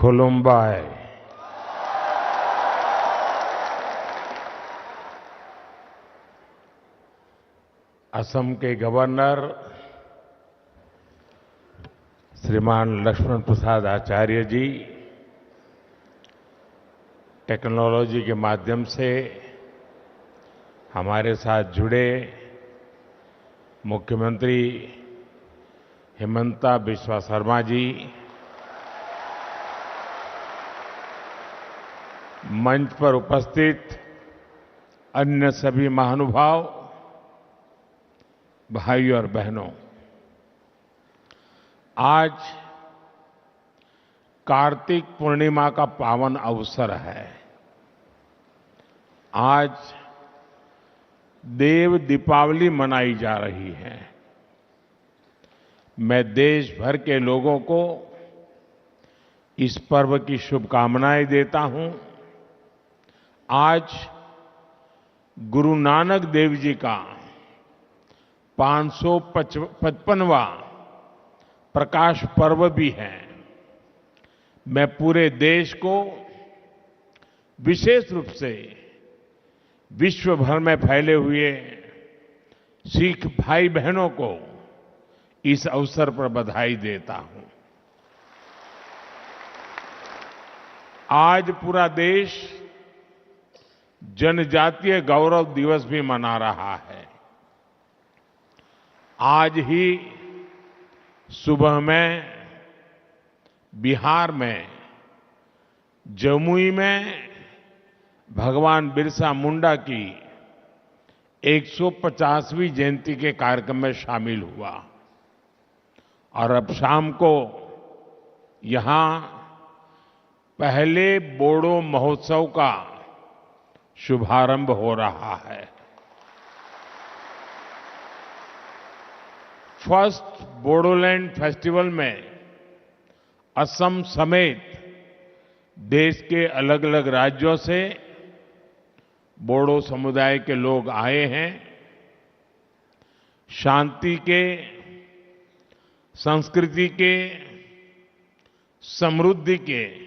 खुलुम्बाय। असम के गवर्नर श्रीमान लक्ष्मण प्रसाद आचार्य जी टेक्नोलॉजी के माध्यम से हमारे साथ जुड़े मुख्यमंत्री हिमंता बिस्वा शर्मा जी, मंच पर उपस्थित अन्य सभी महानुभाव, भाई और बहनों, आज कार्तिक पूर्णिमा का पावन अवसर है। आज देव दीपावली मनाई जा रही है। मैं देश भर के लोगों को इस पर्व की शुभकामनाएं देता हूं। आज गुरु नानक देव जी का 555वां प्रकाश पर्व भी है। मैं पूरे देश को, विशेष रूप से विश्व भर में फैले हुए सिख भाई बहनों को इस अवसर पर बधाई देता हूं। आज पूरा देश जनजातीय गौरव दिवस भी मना रहा है। आज ही सुबह में बिहार में जमुई में भगवान बिरसा मुंडा की 150वीं जयंती के कार्यक्रम में शामिल हुआ और अब शाम को यहां पहले बोडो महोत्सव का शुभारंभ हो रहा है। फर्स्ट बोडोलैंड फेस्टिवल में असम समेत देश के अलग अलग राज्यों से बोडो समुदाय के लोग आए हैं। शांति के, संस्कृति के, समृद्धि के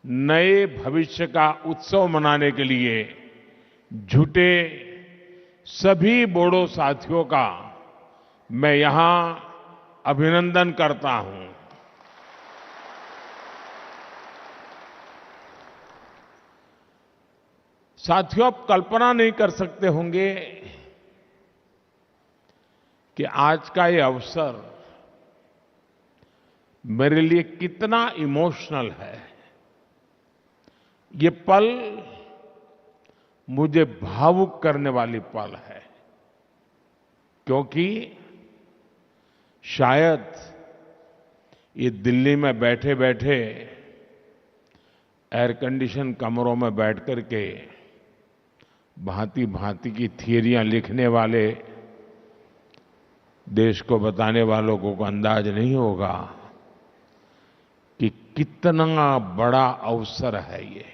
नए भविष्य का उत्सव मनाने के लिए जुटे सभी बोडो साथियों का मैं यहां अभिनंदन करता हूं। साथियों, आप कल्पना नहीं कर सकते होंगे कि आज का ये अवसर मेरे लिए कितना इमोशनल है। ये पल मुझे भावुक करने वाली पल है, क्योंकि शायद ये दिल्ली में बैठे बैठे एयर कंडीशन कमरों में बैठ करके भांति भांति की थियरियां लिखने वाले देश को बताने वालों को अंदाज नहीं होगा कि कितना बड़ा अवसर है ये।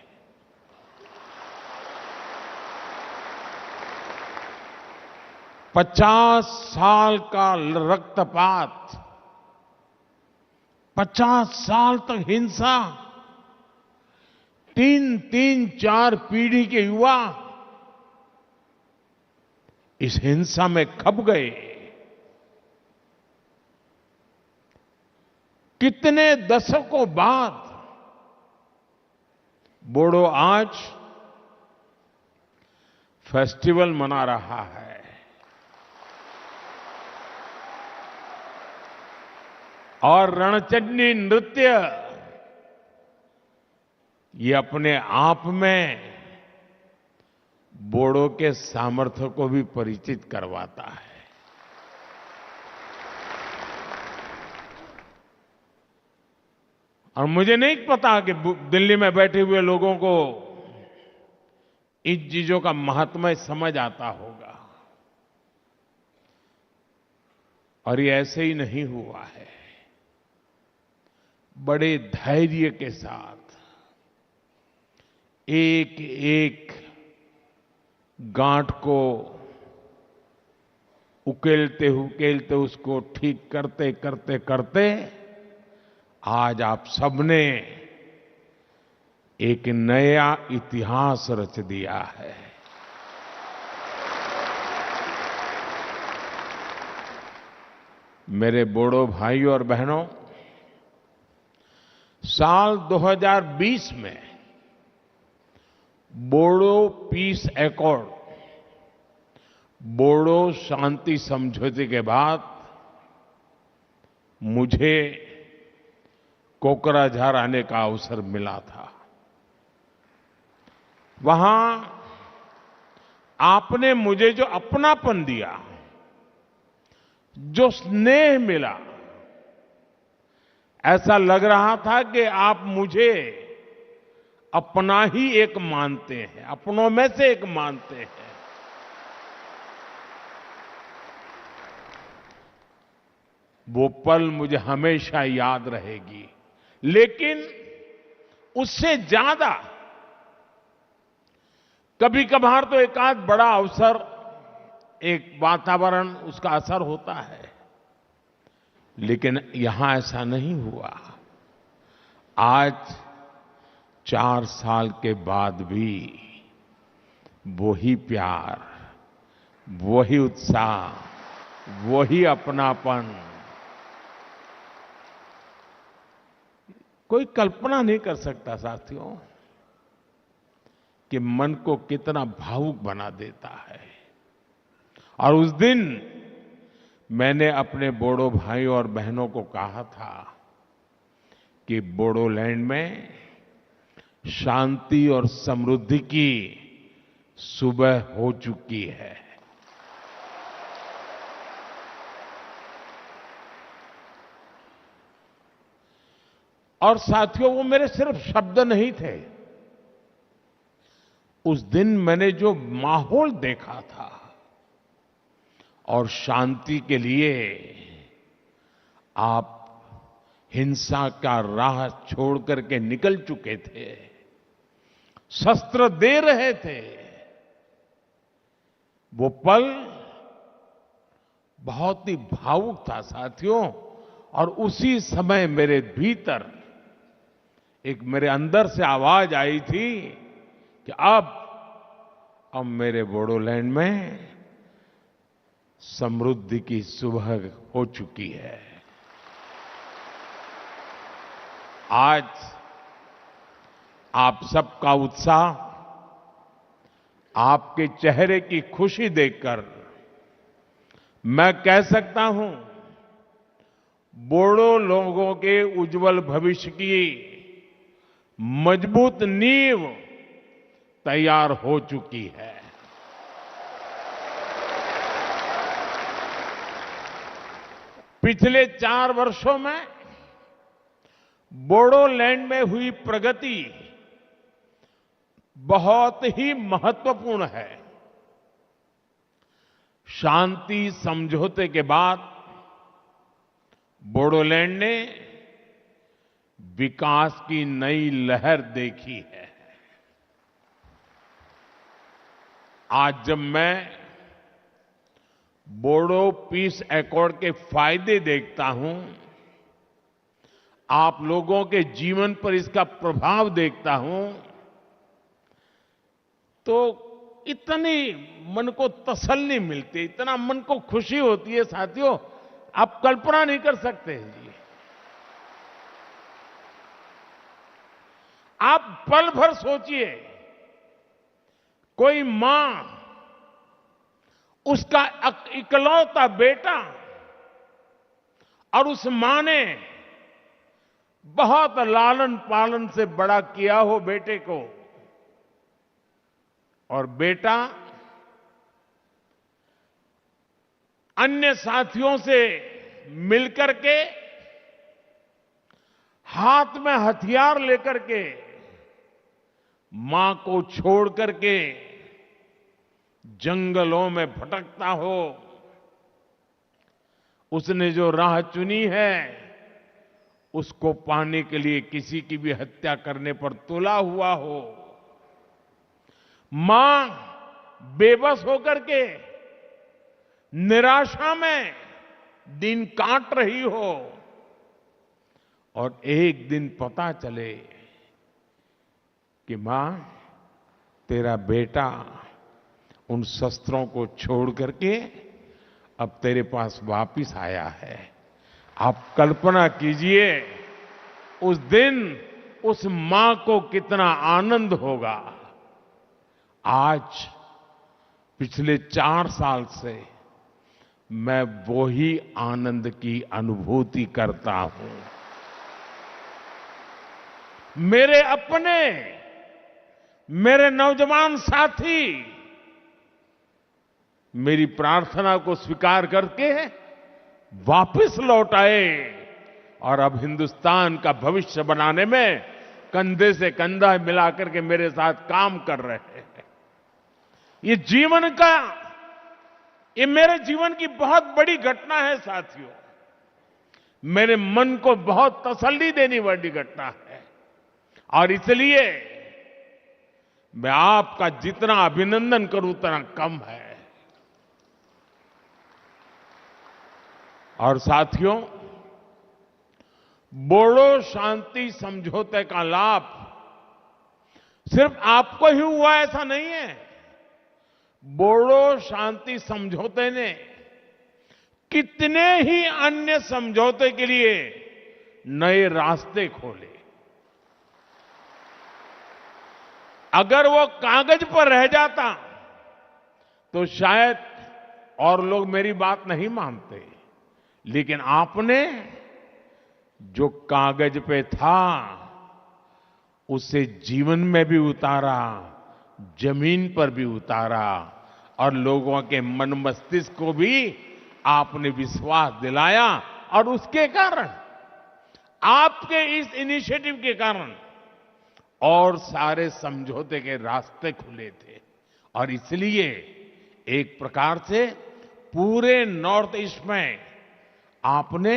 पचास साल का रक्तपात, 50 साल तक हिंसा, 3-4 पीढ़ी के युवा इस हिंसा में खप गए। कितने दशकों बाद बोडो आज फेस्टिवल मना रहा है। और रणचंडी नृत्य ये अपने आप में बोडो के सामर्थ्य को भी परिचित करवाता है। और मुझे नहीं पता कि दिल्ली में बैठे हुए लोगों को इन चीजों का महात्म्य समझ आता होगा। और ये ऐसे ही नहीं हुआ है। बड़े धैर्य के साथ एक एक गांठ को उकेलते उकेलते उसको ठीक करते करते करते आज आप सबने एक नया इतिहास रच दिया है। मेरे बोडो भाइयों और बहनों, साल 2020 में बोडो पीस एकॉर्ड, बोडो शांति समझौते के बाद मुझे कोकराझार आने का अवसर मिला था। वहां आपने मुझे जो अपनापन दिया, जो स्नेह मिला, ऐसा लग रहा था कि आप मुझे अपना ही एक मानते हैं, अपनों में से एक मानते हैं। वो पल मुझे हमेशा याद रहेगी। लेकिन उससे ज्यादा कभी कभार तो एक आध बड़ा अवसर, एक वातावरण, उसका असर होता है, लेकिन यहां ऐसा नहीं हुआ। आज 4 साल के बाद भी वही प्यार, वही उत्साह, वही अपनापन। कोई कल्पना नहीं कर सकता साथियों कि मन को कितना भावुक बना देता है। और उस दिन मैंने अपने बोडो भाइयों और बहनों को कहा था कि बोडोलैंड में शांति और समृद्धि की सुबह हो चुकी है। और साथियों, वो मेरे सिर्फ शब्द नहीं थे। उस दिन मैंने जो माहौल देखा था, और शांति के लिए आप हिंसा का राह छोड़ करके निकल चुके थे, शस्त्र दे रहे थे, वो पल बहुत ही भावुक था साथियों। और उसी समय मेरे भीतर एक, मेरे अंदर से आवाज आई थी कि अब मेरे बोडोलैंड में समृद्धि की सुबह हो चुकी है। आज आप सबका उत्साह, आपके चेहरे की खुशी देखकर मैं कह सकता हूं, बोडो लोगों के उज्जवल भविष्य की मजबूत नींव तैयार हो चुकी है। पिछले 4 वर्षों में बोडोलैंड में हुई प्रगति बहुत ही महत्वपूर्ण है। शांति समझौते के बाद बोडोलैंड ने विकास की नई लहर देखी है। आज जब मैं बोडो पीस एकॉर्ड के फायदे देखता हूं, आप लोगों के जीवन पर इसका प्रभाव देखता हूं, तो इतनी मन को तसल्ली मिलती, इतना मन को खुशी होती है साथियों, आप कल्पना नहीं कर सकते जी। आप पल भर सोचिए, कोई मां, उसका इकलौता बेटा, और उस मां ने बहुत लालन पालन से बड़ा किया हो बेटे को, और बेटा अन्य साथियों से मिलकर के, हाथ में हथियार लेकर के, मां को छोड़ करके जंगलों में भटकता हो, उसने जो राह चुनी है, उसको पाने के लिए किसी की भी हत्या करने पर तुला हुआ हो, मां बेबस होकर के निराशा में दिन काट रही हो, और एक दिन पता चले कि मां, तेरा बेटा उन शस्त्रों को छोड़ करके अब तेरे पास वापिस आया है। आप कल्पना कीजिए उस दिन उस मां को कितना आनंद होगा। आज पिछले 4 साल से मैं वही आनंद की अनुभूति करता हूं। मेरे अपने, मेरे नौजवान साथी मेरी प्रार्थना को स्वीकार करके वापस लौट आए और अब हिंदुस्तान का भविष्य बनाने में कंधे से कंधा मिलाकर के मेरे साथ काम कर रहे हैं। ये मेरे जीवन की बहुत बड़ी घटना है साथियों। मेरे मन को बहुत तसल्ली देने वाली घटना है और इसलिए मैं आपका जितना अभिनंदन करूं उतना कम है। और साथियों, बोडो शांति समझौते का लाभ सिर्फ आपको ही हुआ ऐसा नहीं है। बोडो शांति समझौते ने कितने ही अन्य समझौते के लिए नए रास्ते खोले। अगर वो कागज पर रह जाता तो शायद और लोग मेरी बात नहीं मानते, लेकिन आपने जो कागज पे था उसे जीवन में भी उतारा, जमीन पर भी उतारा और लोगों के मन मस्तिष्क को भी आपने विश्वास दिलाया। और उसके कारण, आपके इस इनिशिएटिव के कारण और सारे समझौते के रास्ते खुले थे। और इसलिए एक प्रकार से पूरे नॉर्थ ईस्ट में आपने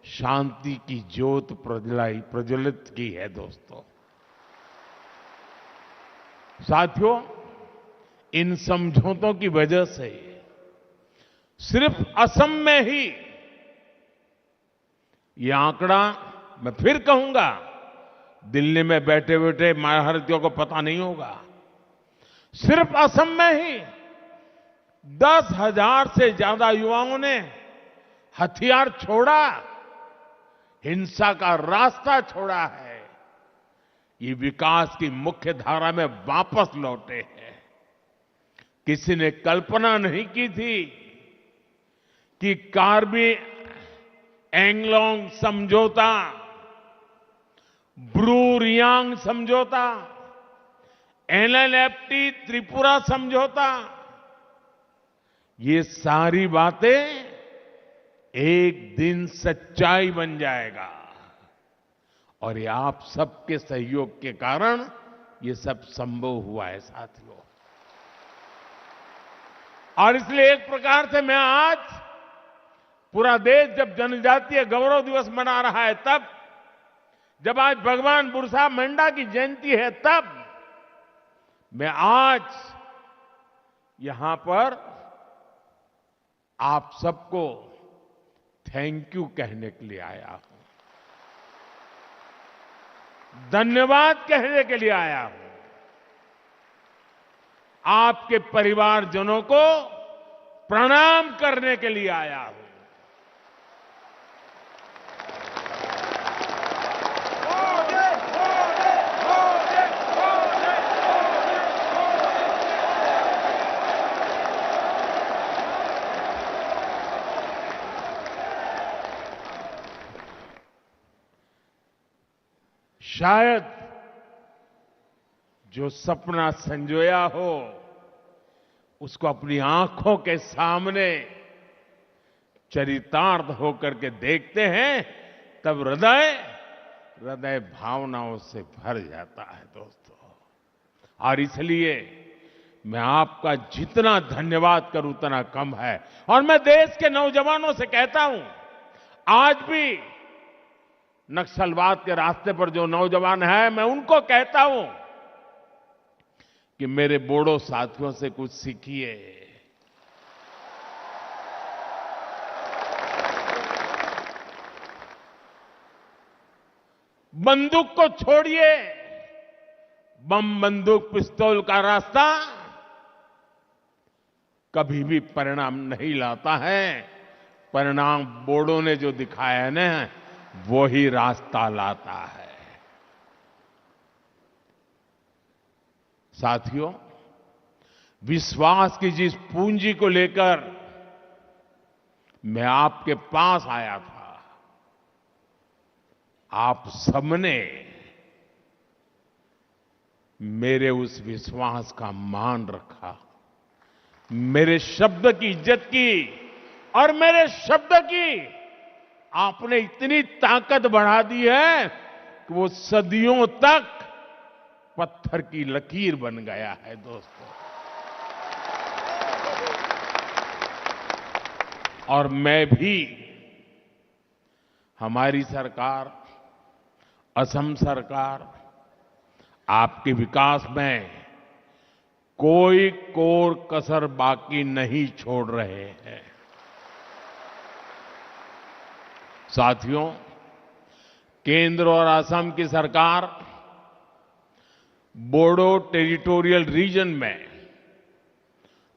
शांति की ज्योत प्रज्वलित की है। दोस्तों, साथियों, इन समझौतों की वजह से सिर्फ असम में ही, ये आंकड़ा मैं फिर कहूंगा, दिल्ली में बैठे बैठे भारतीयों को पता नहीं होगा, सिर्फ असम में ही 10,000 से ज्यादा युवाओं ने हथियार छोड़ा, हिंसा का रास्ता छोड़ा है। ये विकास की मुख्य धारा में वापस लौटे हैं। किसी ने कल्पना नहीं की थी कि कार्बी एंगलोंग समझौता, ब्रू रियांग समझौता, एलएलएफटी त्रिपुरा समझौता, ये सारी बातें एक दिन सच्चाई बन जाएगा। और ये आप सबके सहयोग के कारण ये सब संभव हुआ है साथियों। और इसलिए एक प्रकार से मैं आज, पूरा देश जब जनजातीय गौरव दिवस मना रहा है, तब जब आज भगवान बिरसा मुंडा की जयंती है, तब मैं आज यहां पर आप सबको थैंक यू कहने के लिए आया हूं, धन्यवाद कहने के लिए आया हूं। आपके परिवारजनों को प्रणाम करने के लिए आया हूं। शायद जो सपना संजोया हो उसको अपनी आंखों के सामने चरितार्थ होकर के देखते हैं, तब हृदय भावनाओं से भर जाता है दोस्तों। और इसलिए मैं आपका जितना धन्यवाद करूं उतना कम है। और मैं देश के नौजवानों से कहता हूं, आज भी नक्सलवाद के रास्ते पर जो नौजवान हैं, मैं उनको कहता हूं कि मेरे बोडो साथियों से कुछ सीखिए। बंदूक को छोड़िए, बम बंदूक पिस्तौल का रास्ता कभी भी परिणाम नहीं लाता है। परिणाम बोडो ने जो दिखाया है ना, वो ही रास्ता लाता है। साथियों, विश्वास की जिस पूंजी को लेकर मैं आपके पास आया था, आप सबने मेरे उस विश्वास का मान रखा, मेरे शब्द की इज्जत की, और मेरे शब्द की आपने इतनी ताकत बढ़ा दी है कि वो सदियों तक पत्थर की लकीर बन गया है। दोस्तों, और मैं भी, हमारी सरकार, असम सरकार आपके विकास में कोई कोर कसर बाकी नहीं छोड़ रहे हैं। साथियों, केंद्र और असम की सरकार बोडो टेरिटोरियल रीजन में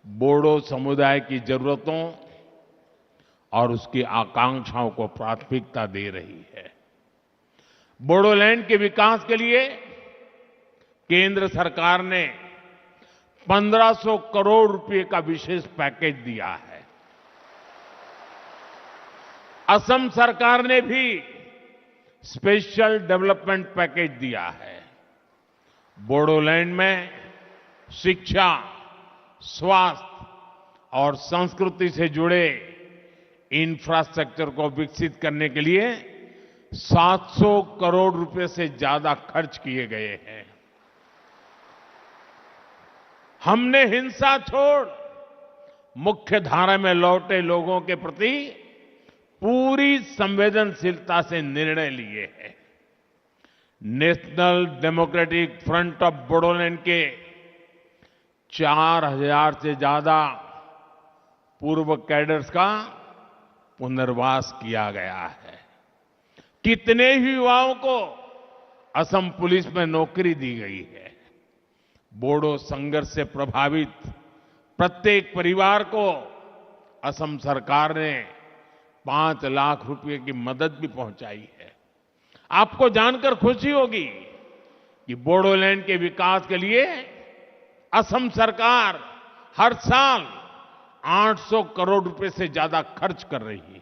बोडो समुदाय की जरूरतों और उसकी आकांक्षाओं को प्राथमिकता दे रही है। बोडोलैंड के विकास के लिए केंद्र सरकार ने 1500 करोड़ रुपए का विशेष पैकेज दिया है। असम सरकार ने भी स्पेशल डेवलपमेंट पैकेज दिया है। बोडोलैंड में शिक्षा, स्वास्थ्य और संस्कृति से जुड़े इंफ्रास्ट्रक्चर को विकसित करने के लिए 700 करोड़ रुपए से ज्यादा खर्च किए गए हैं। हमने हिंसा छोड़ मुख्य धारा में लौटे लोगों के प्रति पूरी संवेदनशीलता से निर्णय लिए हैं। National democratic front of Bodoland के 4000 से ज्यादा पूर्व कैडर्स का पुनर्वास किया गया है। कितने ही युवाओं को असम पुलिस में नौकरी दी गई है। बोडो संघर्ष से प्रभावित प्रत्येक परिवार को असम सरकार ने 5 लाख रुपए की मदद भी पहुंचाई है। आपको जानकर खुशी होगी कि बोडोलैंड के विकास के लिए असम सरकार हर साल 800 करोड़ रुपए से ज्यादा खर्च कर रही है।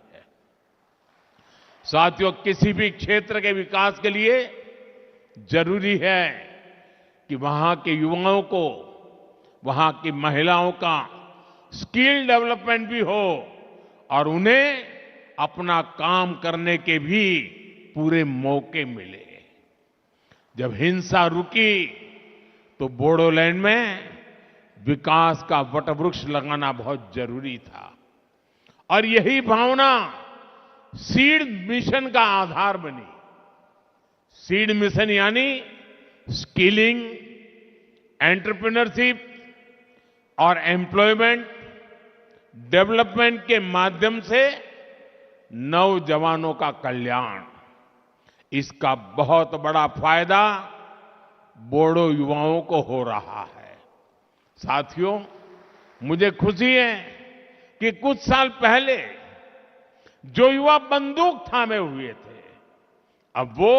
साथियों, किसी भी क्षेत्र के विकास के लिए जरूरी है कि वहां के युवाओं को, वहां की महिलाओं का स्किल डेवलपमेंट भी हो और उन्हें अपना काम करने के भी पूरे मौके मिले। जब हिंसा रुकी तो बोडोलैंड में विकास का वटवृक्ष लगाना बहुत जरूरी था, और यही भावना सीड मिशन का आधार बनी। सीड मिशन यानी स्किलिंग, एंटरप्रेन्योरशिप और एम्प्लॉयमेंट डेवलपमेंट के माध्यम से नौजवानों का कल्याण। इसका बहुत बड़ा फायदा बोडो युवाओं को हो रहा है। साथियों, मुझे खुशी है कि कुछ साल पहले जो युवा बंदूक थामे हुए थे, अब वो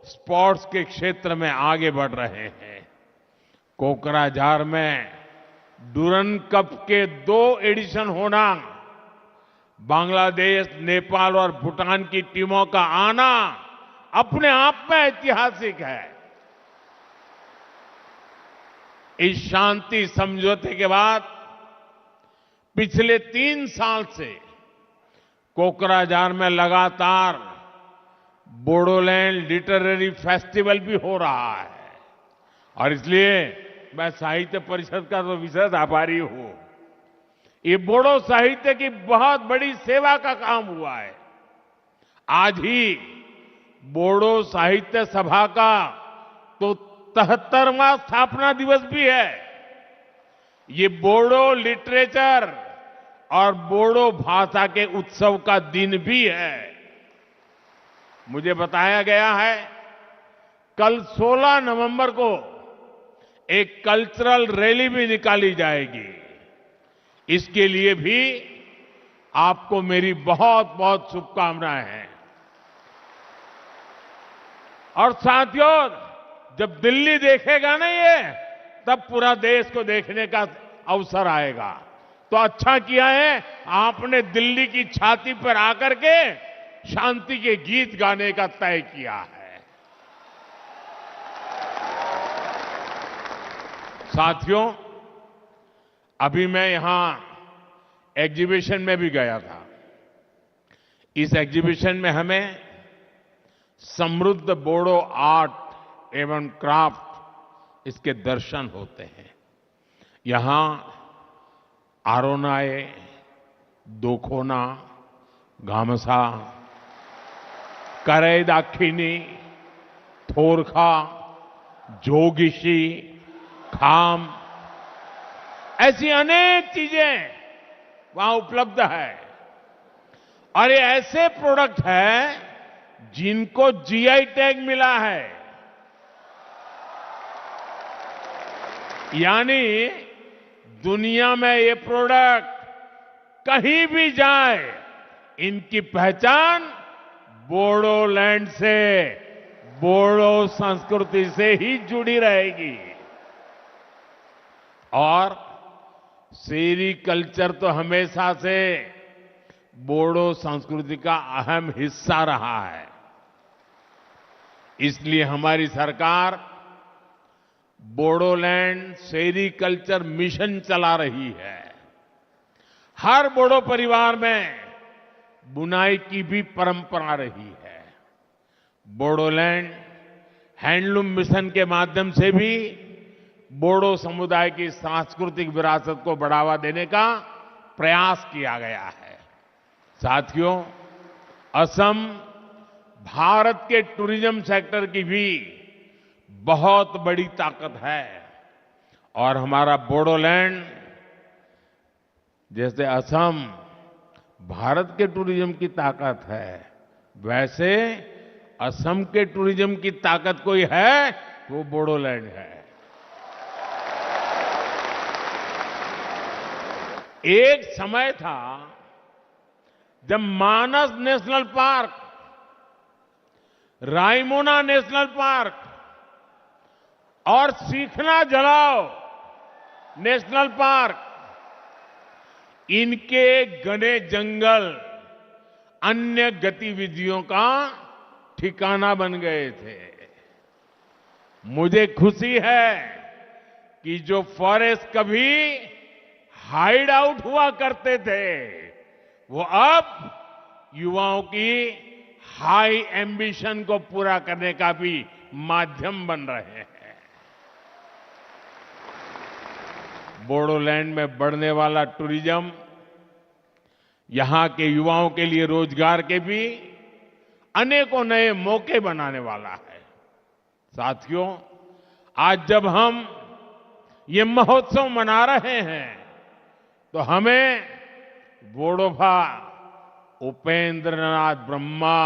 स्पोर्ट्स के क्षेत्र में आगे बढ़ रहे हैं। कोकराझार में डुरन कप के 2 एडिशन होना, बांग्लादेश, नेपाल और भूटान की टीमों का आना अपने आप में ऐतिहासिक है। इस शांति समझौते के बाद पिछले 3 साल से कोकराझार में लगातार बोडोलैंड लिटरेरी फेस्टिवल भी हो रहा है, और इसलिए मैं साहित्य परिषद का तो विशेष आभारी हूं। ये बोडो साहित्य की बहुत बड़ी सेवा का काम हुआ है। आज ही बोडो साहित्य सभा का तो 73वां स्थापना दिवस भी है। ये बोडो लिटरेचर और बोडो भाषा के उत्सव का दिन भी है। मुझे बताया गया है कल 16 नवंबर को एक कल्चरल रैली भी निकाली जाएगी। इसके लिए भी आपको मेरी बहुत बहुत शुभकामनाएं हैं। और साथियों, जब दिल्ली देखेगा ना ये, तब पूरा देश को देखने का अवसर आएगा। तो अच्छा किया है आपने दिल्ली की छाती पर आकर के शांति के गीत गाने का तय किया है। साथियों, अभी मैं यहां एग्जीबिशन में भी गया था। इस एग्जीबिशन में हमें समृद्ध बोडो आर्ट एवं क्राफ्ट इसके दर्शन होते हैं। यहां आरोनाए, दोखोना, गामसा, करई दाखिनी, थोरखा, जोगिशी, खाम, ऐसी अनेक चीजें वहां उपलब्ध है। और ये ऐसे प्रोडक्ट हैं जिनको जीआई टैग मिला है। यानी दुनिया में ये प्रोडक्ट कहीं भी जाए, इनकी पहचान बोडोलैंड से, बोडो संस्कृति से ही जुड़ी रहेगी। और सेरीकल्चर तो हमेशा से बोडो संस्कृति का अहम हिस्सा रहा है। इसलिए हमारी सरकार बोडोलैंड सेरीकल्चर मिशन चला रही है। हर बोडो परिवार में बुनाई की भी परंपरा रही है। बोडोलैंड हैंडलूम मिशन के माध्यम से भी बोडो समुदाय की सांस्कृतिक विरासत को बढ़ावा देने का प्रयास किया गया है। साथियों, असम भारत के टूरिज्म सेक्टर की भी बहुत बड़ी ताकत है। और हमारा बोडोलैंड, जैसे असम भारत के टूरिज्म की ताकत है, वैसे असम के टूरिज्म की ताकत कोई है वो बोडोलैंड है। एक समय था जब Manas national park, Raimona national park और सीखना जलाओ नेशनल पार्क, इनके घने जंगल अन्य गतिविधियों का ठिकाना बन गए थे। मुझे खुशी है कि जो फॉरेस्ट कभी हाइड आउट हुआ करते थे, वो अब युवाओं की हाई एम्बिशन को पूरा करने का भी माध्यम बन रहे हैं। बोडोलैंड में बढ़ने वाला टूरिज्म यहां के युवाओं के लिए रोजगार के भी अनेकों नए मौके बनाने वाला है। साथियों, आज जब हम ये महोत्सव मना रहे हैं, तो हमें बोडोफा उपेंद्रनाथ ब्रह्मा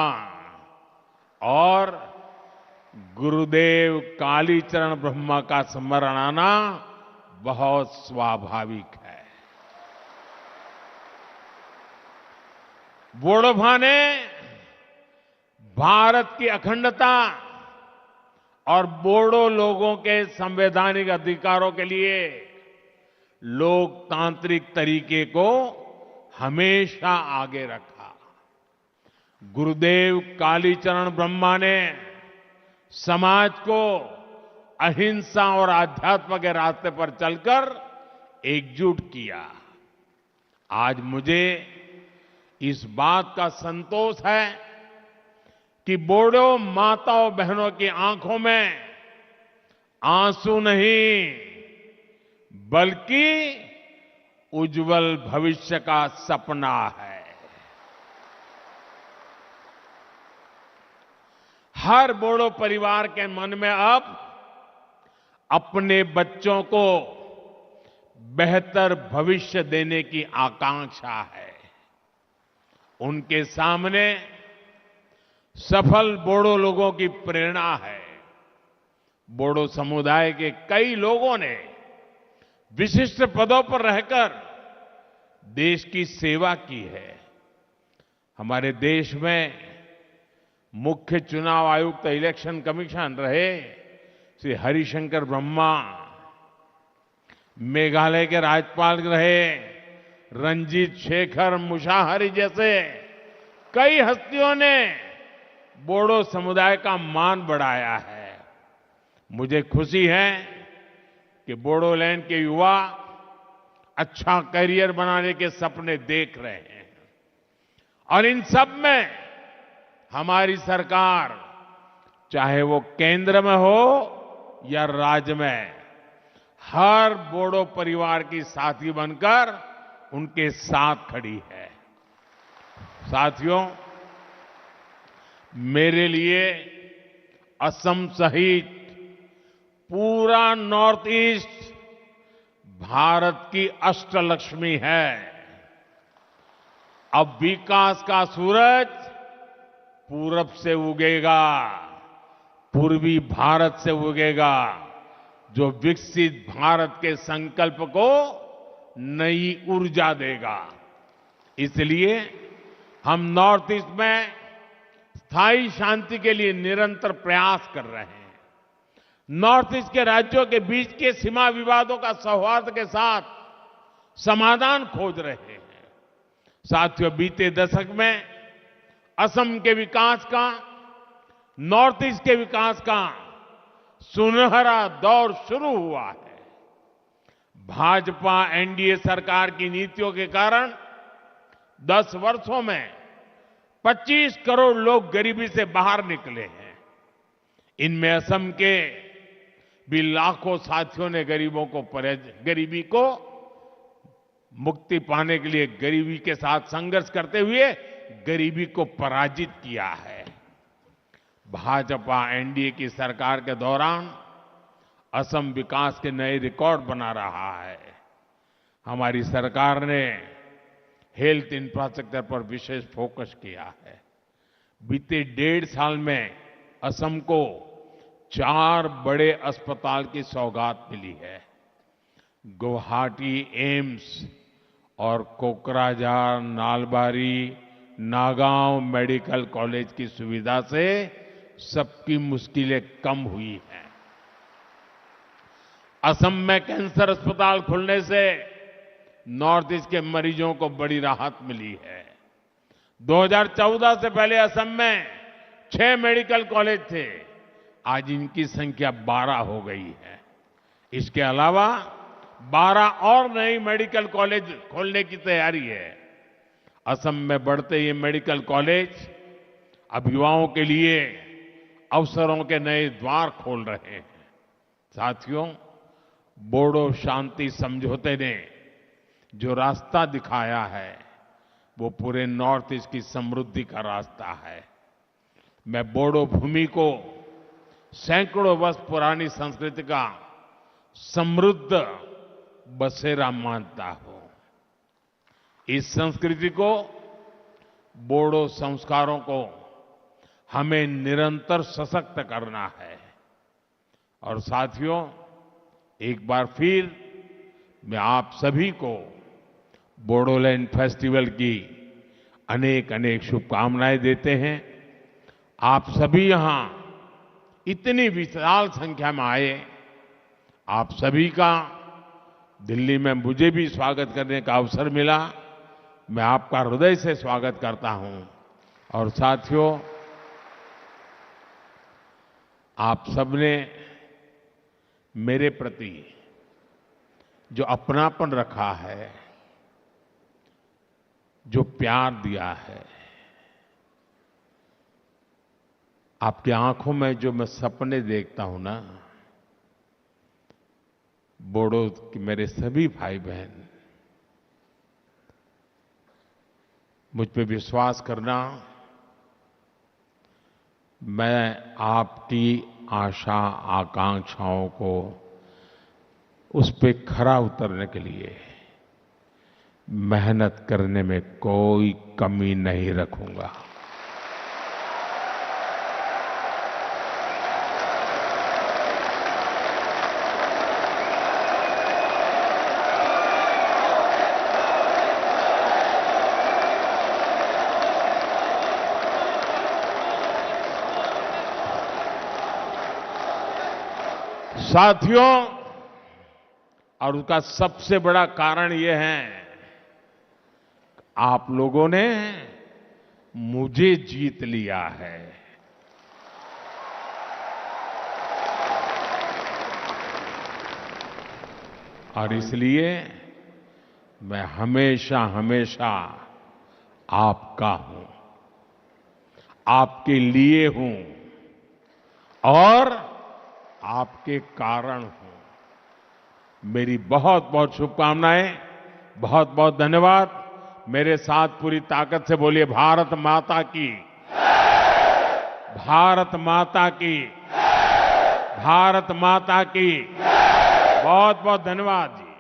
और गुरुदेव कालीचरण ब्रह्मा का स्मरण आना बहुत स्वाभाविक है। बोडोफा ने भारत की अखंडता और बोडो लोगों के संवैधानिक अधिकारों के लिए लोकतांत्रिक तरीके को हमेशा आगे रखा। गुरुदेव कालीचरण ब्रह्मा ने समाज को अहिंसा और आध्यात्म के रास्ते पर चलकर एकजुट किया। आज मुझे इस बात का संतोष है कि बोडो माताओं बहनों की आंखों में आंसू नहीं, बल्कि उज्जवल भविष्य का सपना है। हर बोडो परिवार के मन में अब अपने बच्चों को बेहतर भविष्य देने की आकांक्षा है। उनके सामने सफल बोडो लोगों की प्रेरणा है। बोडो समुदाय के कई लोगों ने विशिष्ट पदों पर रहकर देश की सेवा की है। हमारे देश में मुख्य चुनाव आयुक्त इलेक्शन कमीशन रहे श्री हरिशंकर ब्रह्मा, मेघालय के राज्यपाल रहे रणजीत शेखर मुशाहरी जैसे कई हस्तियों ने बोडो समुदाय का मान बढ़ाया है। मुझे खुशी है कि बोडोलैंड के युवा अच्छा करियर बनाने के सपने देख रहे हैं और इन सब में हमारी सरकार, चाहे वो केंद्र में हो या राज्य में, हर बोडो परिवार की साथी बनकर उनके साथ खड़ी है। साथियों, मेरे लिए असम सहित पूरा नॉर्थ ईस्ट भारत की अष्टलक्ष्मी है। अब विकास का सूरज पूरब से उगेगा, पूर्वी भारत से उगेगा, जो विकसित भारत के संकल्प को नई ऊर्जा देगा। इसलिए हम नॉर्थ ईस्ट में स्थायी शांति के लिए निरंतर प्रयास कर रहे हैं। नॉर्थ ईस्ट के राज्यों के बीच के सीमा विवादों का सौहार्द के साथ समाधान खोज रहे हैं। साथियों, बीते दशक में असम के विकास का, नॉर्थ ईस्ट के विकास का सुनहरा दौर शुरू हुआ है। भाजपा एनडीए सरकार की नीतियों के कारण 10 वर्षों में 25 करोड़ लोग गरीबी से बाहर निकले हैं। इनमें असम के भी लाखों साथियों ने गरीबी को मुक्ति पाने के लिए गरीबी के साथ संघर्ष करते हुए गरीबी को पराजित किया है। भाजपा एनडीए की सरकार के दौरान असम विकास के नए रिकॉर्ड बना रहा है। हमारी सरकार ने हेल्थ इंफ्रास्ट्रक्चर पर विशेष फोकस किया है। बीते 1.5 साल में असम को 4 बड़े अस्पताल की सौगात मिली है। गुवाहाटी एम्स और कोकराझार, नालबारी, नागांव मेडिकल कॉलेज की सुविधा से सबकी मुश्किलें कम हुई हैं। असम में कैंसर अस्पताल खुलने से नॉर्थ ईस्ट के मरीजों को बड़ी राहत मिली है। 2014 से पहले असम में 6 मेडिकल कॉलेज थे, आज इनकी संख्या 12 हो गई है। इसके अलावा 12 और नई मेडिकल कॉलेज खोलने की तैयारी है। असम में बढ़ते ये मेडिकल कॉलेज अब युवाओं के लिए अवसरों के नए द्वार खोल रहे हैं। साथियों, बोडो शांति समझौते ने जो रास्ता दिखाया है वो पूरे नॉर्थ ईस्ट की समृद्धि का रास्ता है। मैं बोडो भूमि को सैकड़ों वर्ष पुरानी संस्कृति का समृद्ध बसेरा मानता हूं। इस संस्कृति को, बोडो संस्कारों को हमें निरंतर सशक्त करना है। और साथियों, एक बार फिर मैं आप सभी को बोडोलैंड फेस्टिवल की अनेक अनेक शुभकामनाएं देते हैं। आप सभी यहां इतनी विशाल संख्या में आए, आप सभी का दिल्ली में मुझे भी स्वागत करने का अवसर मिला। मैं आपका हृदय से स्वागत करता हूं। और साथियों, आप सबने मेरे प्रति जो अपनापन रखा है, जो प्यार दिया है, आपकी आंखों में जो मैं सपने देखता हूं ना, बोडो के मेरे सभी भाई बहन, मुझ पे विश्वास करना, मैं आपकी आशा आकांक्षाओं को उस पे खरा उतरने के लिए मेहनत करने में कोई कमी नहीं रखूंगा। साथियों, और उसका सबसे बड़ा कारण ये है, आप लोगों ने मुझे जीत लिया है। और इसलिए मैं हमेशा हमेशा आपका हूं, आपके लिए हूं और आपके कारण हूं। मेरी बहुत बहुत शुभकामनाएं, बहुत बहुत धन्यवाद। मेरे साथ पूरी ताकत से बोलिए, भारत माता की, भारत माता की, भारत माता की। बहुत बहुत धन्यवाद जी।